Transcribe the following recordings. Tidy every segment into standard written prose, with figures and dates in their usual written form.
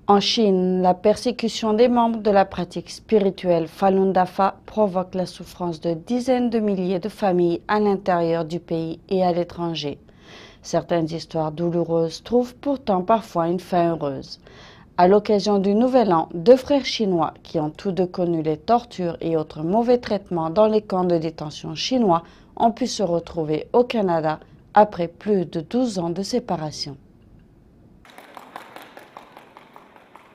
En Chine, la persécution des membres de la pratique spirituelle Falun Dafa provoque la souffrance de dizaines de milliers de familles à l'intérieur du pays et à l'étranger. Certaines histoires douloureuses trouvent pourtant parfois une fin heureuse. À l'occasion du Nouvel An, deux frères chinois qui ont tous deux connu les tortures et autres mauvais traitements dans les camps de détention chinois ont pu se retrouver au Canada après plus de 12 ans de séparation.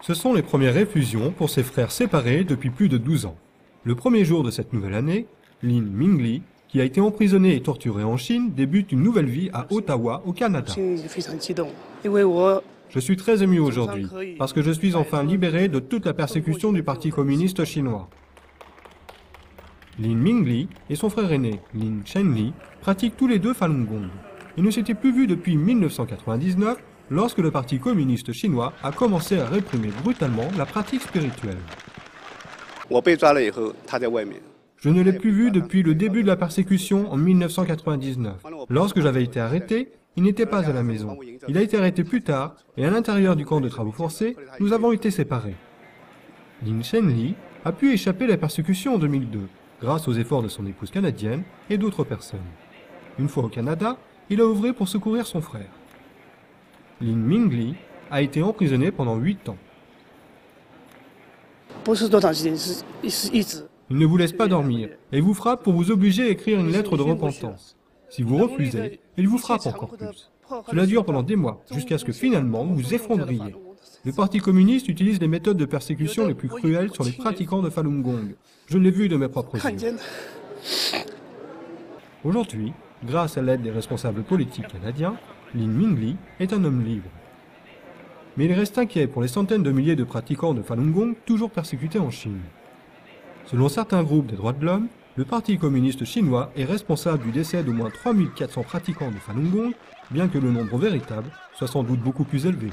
Ce sont les premières effusions pour ces frères séparés depuis plus de 12 ans. Le premier jour de cette nouvelle année, Lin Mingli, qui a été emprisonné et torturé en Chine, débute une nouvelle vie à Ottawa, au Canada. Je suis très ému aujourd'hui, parce que je suis enfin libéré de toute la persécution du Parti communiste chinois. Lin Mingli et son frère aîné, Lin Chenli, pratiquent tous les deux Falun Gong. Ils ne s'étaient plus vus depuis 1999, lorsque le Parti communiste chinois a commencé à réprimer brutalement la pratique spirituelle. Je ne l'ai plus vu depuis le début de la persécution en 1999. Lorsque j'avais été arrêté, il n'était pas à la maison. Il a été arrêté plus tard, et à l'intérieur du camp de travaux forcés, nous avons été séparés. Lin Chenli a pu échapper à la persécution en 2002, grâce aux efforts de son épouse canadienne et d'autres personnes. Une fois au Canada, il a œuvré pour secourir son frère. Lin Mingli a été emprisonné pendant 8 ans. Il ne vous laisse pas dormir et vous frappe pour vous obliger à écrire une lettre de repentance. Si vous refusez, il vous frappe encore plus. Cela dure pendant des mois, jusqu'à ce que finalement vous vous effondriez. Le Parti communiste utilise les méthodes de persécution les plus cruelles sur les pratiquants de Falun Gong. Je l'ai vu de mes propres yeux. Aujourd'hui, grâce à l'aide des responsables politiques canadiens, Lin Mingli est un homme libre. Mais il reste inquiet pour les centaines de milliers de pratiquants de Falun Gong toujours persécutés en Chine. Selon certains groupes des droits de l'homme, le Parti communiste chinois est responsable du décès d'au moins 3400 pratiquants de Falun Gong, bien que le nombre véritable soit sans doute beaucoup plus élevé.